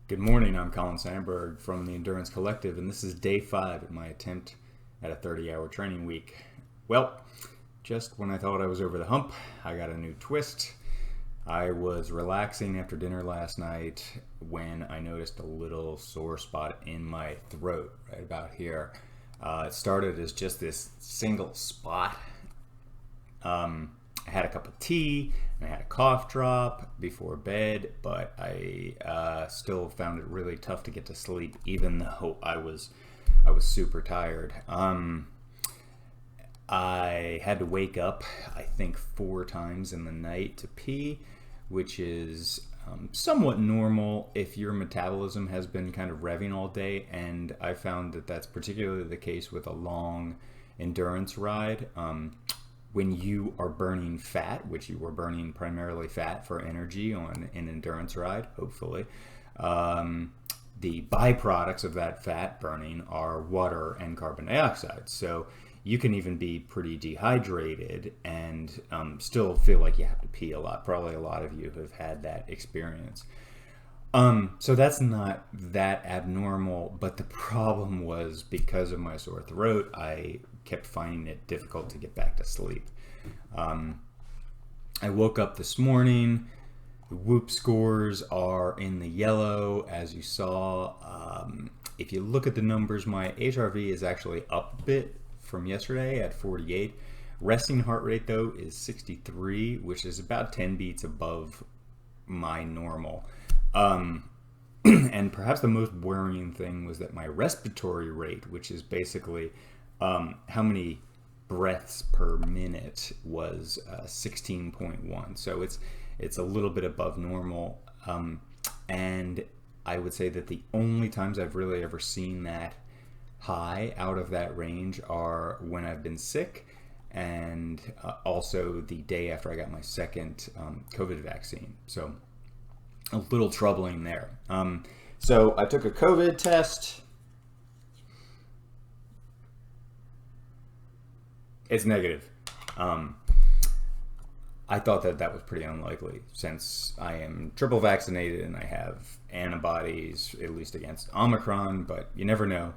Good morning, I'm Colin Sandberg from the Endurance Collective, and this is day 5 of my attempt at a 30-hour training week. Well, just when I thought I was over the hump, I got a new twist. I was relaxing after dinner last night when I noticed a little sore spot in my throat, right about here. It started as just this single spot. I had a cup of tea and I had a cough drop before bed, but I still found it really tough to get to sleep, even though I was super tired. I had to wake up, I think, 4 times in the night to pee, which is somewhat normal if your metabolism has been kind of revving all day, and I found that that's particularly the case with a long endurance ride. When you are burning fat, which you were burning primarily fat for energy on an endurance ride, hopefully, the byproducts of that fat burning are water and carbon dioxide. So you can even be pretty dehydrated and still feel like you have to pee a lot. Probably a lot of you have had that experience. So that's not that abnormal, but the problem was because of my sore throat, I kept finding it difficult to get back to sleep. I woke up this morning. The Whoop scores are in the yellow, as you saw. If you look at the numbers, my HRV is actually up a bit from yesterday at 48. Resting heart rate, though, is 63, which is about 10 beats above my normal. And perhaps the most worrying thing was that my respiratory rate, which is basically how many breaths per minute, was 16.1. So it's a little bit above normal. And I would say that the only times I've really ever seen that high out of that range are when I've been sick, and also the day after I got my second COVID vaccine. So a little troubling there. So I took a COVID test. It's negative. I thought that was pretty unlikely since I am triple vaccinated and I have antibodies, at least against Omicron, but you never know.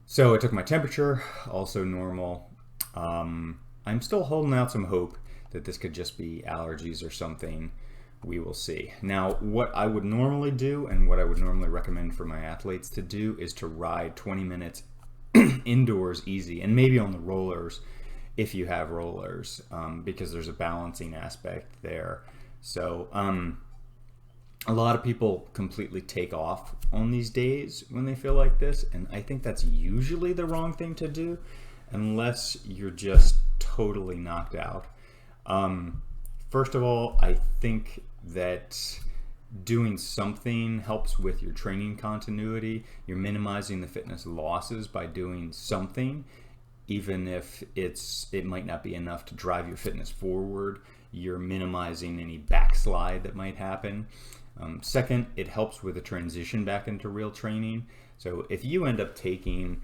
So I took my temperature, also normal. I'm still holding out some hope that this could just be allergies or something. We will see. Now, what I would normally do and what I would normally recommend for my athletes to do is to ride 20 minutes indoors easy, and maybe on the rollers if you have rollers, because there's a balancing aspect there. So a lot of people completely take off on these days when they feel like this, and I think that's usually the wrong thing to do unless you're just totally knocked out. First of all, I think that doing something helps with your training continuity. You're minimizing the fitness losses by doing something, even if it might not be enough to drive your fitness forward. You're minimizing any backslide that might happen. Second, it helps with the transition back into real training. So if you end up taking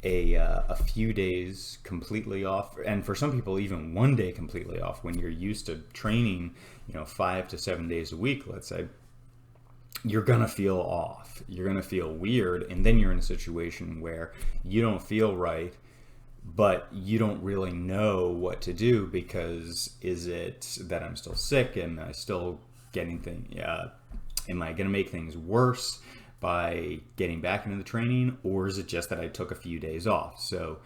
a few days completely off, and for some people even one day completely off, when you're used to training 5 to 7 days a week, let's say, you're gonna feel off, you're gonna feel weird, and then you're in a situation where you don't feel right, but you don't really know what to do, because is it that I'm still sick? Am I still getting things, am I gonna make things worse by getting back into the training, or is it just that I took a few days off? So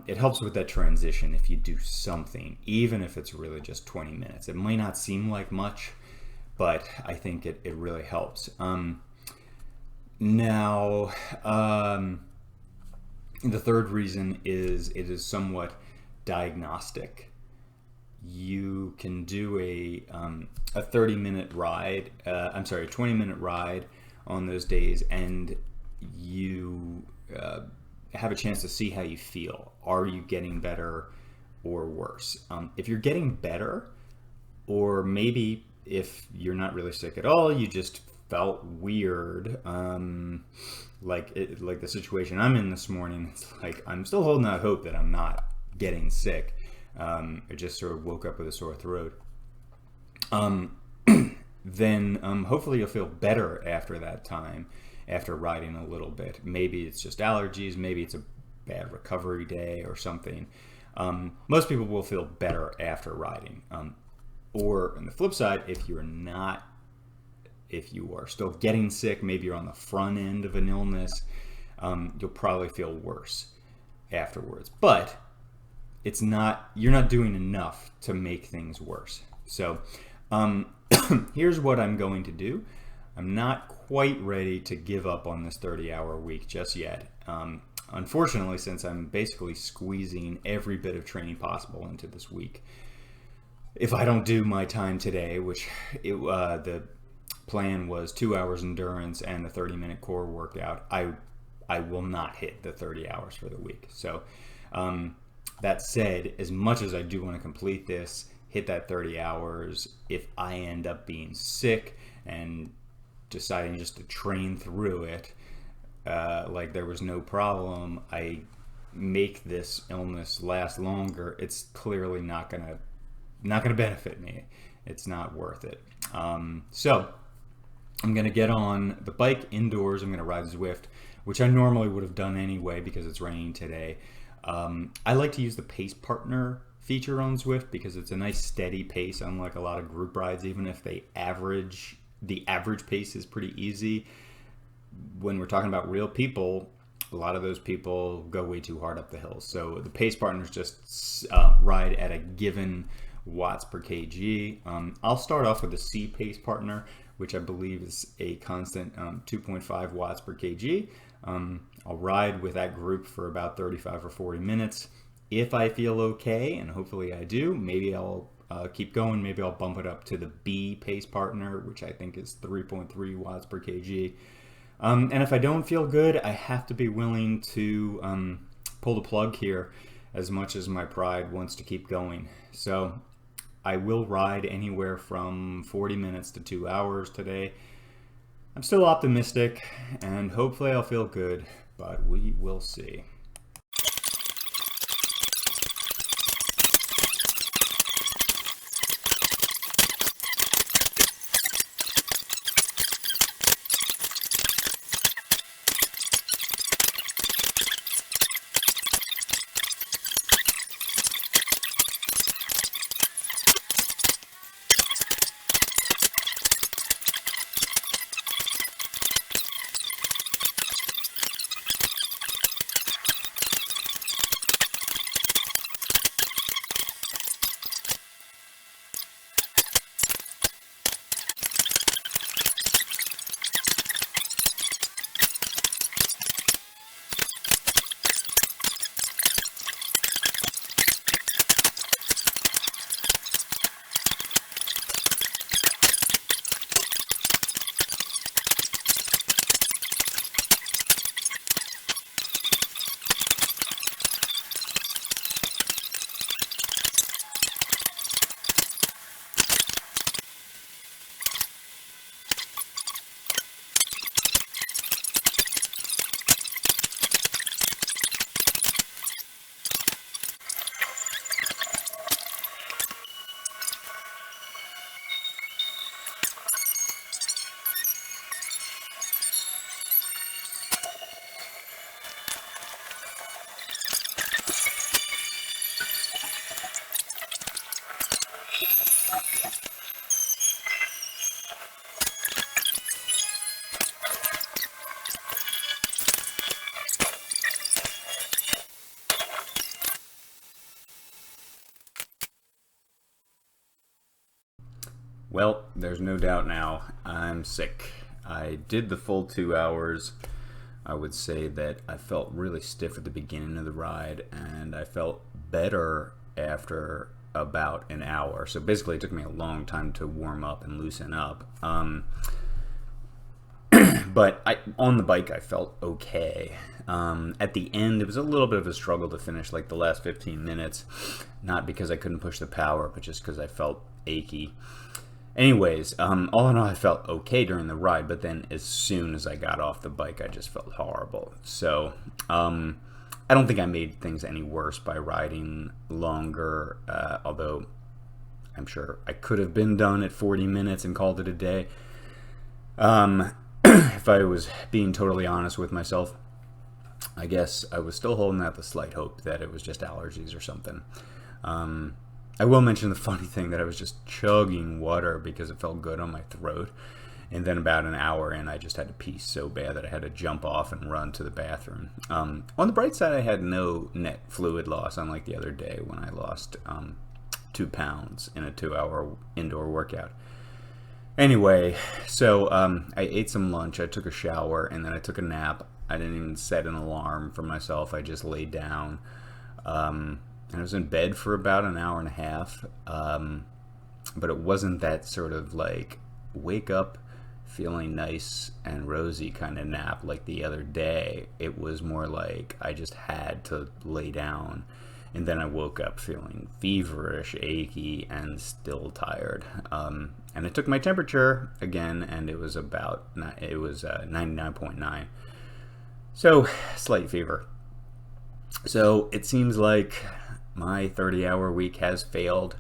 it helps with that transition if you do something, even if it's really just 20 minutes. It might not seem like much, but I think it really helps. Now, the third reason is it is somewhat diagnostic. You can do a 30-minute ride, a 20-minute ride on those days, and you have a chance to see how you feel. Are you getting better or worse? If you're getting better, or maybe if you're not really sick at all, you just felt weird, like the situation I'm in this morning, it's like I'm still holding out hope that I'm not getting sick. I just sort of woke up with a sore throat. then hopefully you'll feel better after that time, after riding a little bit. Maybe it's just allergies, maybe it's a bad recovery day or something. Most people will feel better after riding. Or on the flip side, if you are still getting sick, maybe you're on the front end of an illness, you'll probably feel worse afterwards. But you're not doing enough to make things worse. So here's what I'm going to do. I'm not quite ready to give up on this 30-hour week just yet. Unfortunately, since I'm basically squeezing every bit of training possible into this week. If I don't do my time today, which the plan was 2 hours endurance and a 30-minute core workout, I will not hit the 30 hours for the week. So that said, as much as I do want to complete this, hit that 30 hours, if I end up being sick and deciding just to train through it, like there was no problem, I make this illness last longer, it's clearly not gonna benefit me. It's not worth it. So I'm gonna get on the bike indoors. I'm gonna ride Zwift, which I normally would have done anyway because it's raining today. I like to use the pace partner feature on Zwift because it's a nice steady pace, unlike a lot of group rides. Even if the average pace is pretty easy, when we're talking about real people, a lot of those people go way too hard up the hills. So the pace partners just ride at a given watts per kg. I'll start off with the C pace partner, which I believe is a constant 2.5 watts per kg. I'll ride with that group for about 35 or 40 minutes. If I feel okay, and hopefully I do, maybe I'll keep going. Maybe I'll bump it up to the B pace partner, which I think is 3.3 watts per kg. And if I don't feel good, I have to be willing to pull the plug here, as much as my pride wants to keep going. So I will ride anywhere from 40 minutes to 2 hours today. I'm still optimistic, and hopefully I'll feel good, but we will see. Well, there's no doubt now, I'm sick. I did the full 2 hours. I would say that I felt really stiff at the beginning of the ride, and I felt better after about an hour. So basically it took me a long time to warm up and loosen up. But on the bike I felt okay. At the end it was a little bit of a struggle to finish like the last 15 minutes. Not because I couldn't push the power, but just because I felt achy. Anyways, all in all, I felt okay during the ride, but then as soon as I got off the bike, I just felt horrible. So, I don't think I made things any worse by riding longer, although I'm sure I could have been done at 40 minutes and called it a day. If I was being totally honest with myself, I guess I was still holding out the slight hope that it was just allergies or something. I will mention the funny thing that I was just chugging water because it felt good on my throat. And then about an hour in, I just had to pee so bad that I had to jump off and run to the bathroom. On the bright side, I had no net fluid loss, unlike the other day when I lost 2 pounds in a 2-hour indoor workout. Anyway, so I ate some lunch, I took a shower, and then I took a nap. I didn't even set an alarm for myself. I just laid down. And I was in bed for about an hour and a half. But it wasn't that sort of like wake up feeling nice and rosy kind of nap like the other day. It was more like I just had to lay down. And then I woke up feeling feverish, achy, and still tired. And I took my temperature again, and it was 99.9. So, slight fever. So, it seems like my 30-hour week has failed.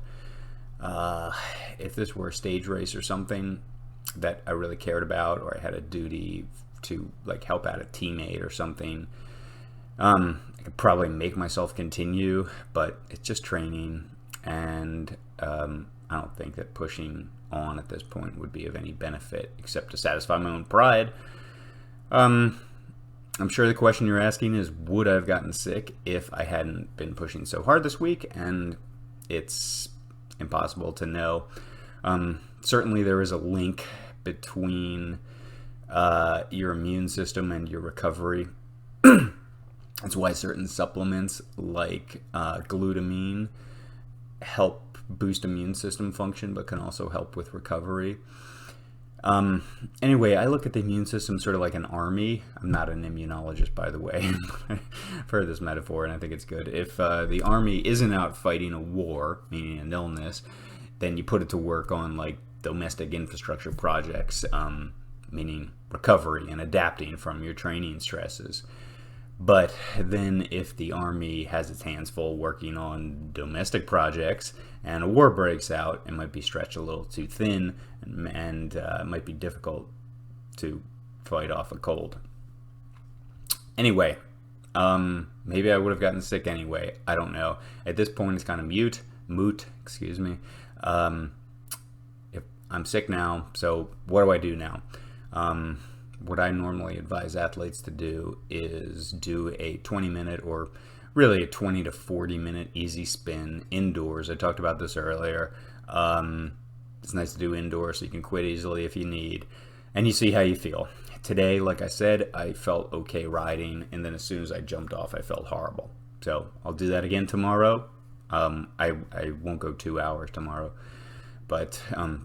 If this were a stage race or something that I really cared about, or I had a duty to like help out a teammate or something, I could probably make myself continue, but it's just training, and I don't think that pushing on at this point would be of any benefit except to satisfy my own pride. I'm sure the question you're asking is, would I have gotten sick if I hadn't been pushing so hard this week? And it's impossible to know. Certainly there is a link between your immune system and your recovery. That's why certain supplements like glutamine help boost immune system function, but can also help with recovery. Anyway, I look at the immune system sort of like an army. I'm not an immunologist, by the way. I've heard this metaphor, and I think it's good. If the army isn't out fighting a war, meaning an illness, then you put it to work on like domestic infrastructure projects, meaning recovery and adapting from your training stresses. But then if the army has its hands full working on domestic projects and a war breaks out, it might be stretched a little too thin, and it might be difficult to fight off a cold. Anyway, maybe I would have gotten sick anyway. I don't know. At this point, it's kind of moot, excuse me. If I'm sick now, so what do I do now? What I normally advise athletes to do is do a 20-minute or really a 20 to 40-minute easy spin indoors. I talked about this earlier. It's nice to do indoors so you can quit easily if you need, and you see how you feel. Today, like I said, I felt okay riding, and then as soon as I jumped off, I felt horrible. So I'll do that again tomorrow. I won't go 2 hours tomorrow, but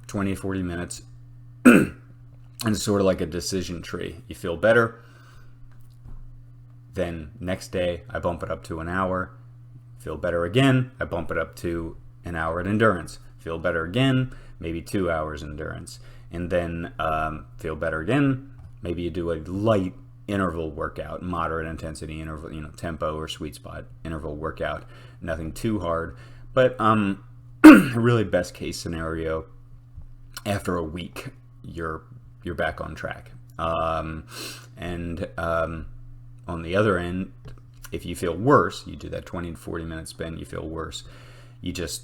20 to 40 minutes. And it's sort of like a decision tree. You feel better, then next day I bump it up to an hour. Feel better again, I bump it up to an hour at endurance. Feel better again, maybe 2 hours endurance. And then feel better again, maybe you do a light interval workout, moderate intensity interval, tempo or sweet spot interval workout. Nothing too hard. But really best case scenario, after a week, you're back on track. On the other end, if you feel worse, you do that 20 to 40 minute spin, you feel worse, you just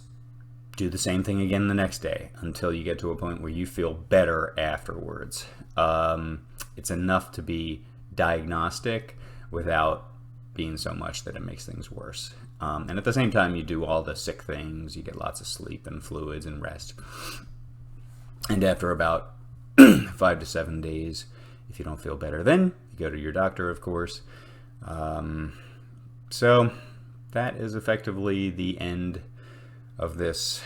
do the same thing again the next day until you get to a point where you feel better afterwards. It's enough to be diagnostic without being so much that it makes things worse. And at the same time, you do all the sick things, you get lots of sleep and fluids and rest. And after about 5 to 7 days, if you don't feel better, then you go to your doctor, of course. So that is effectively the end of this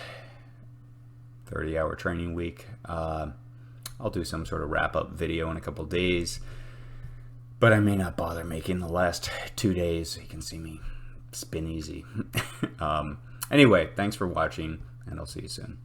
30-hour training week. I'll do some sort of wrap-up video in a couple days, but I may not bother making the last 2 days so you can see me spin easy. Anyway, thanks for watching, and I'll see you soon.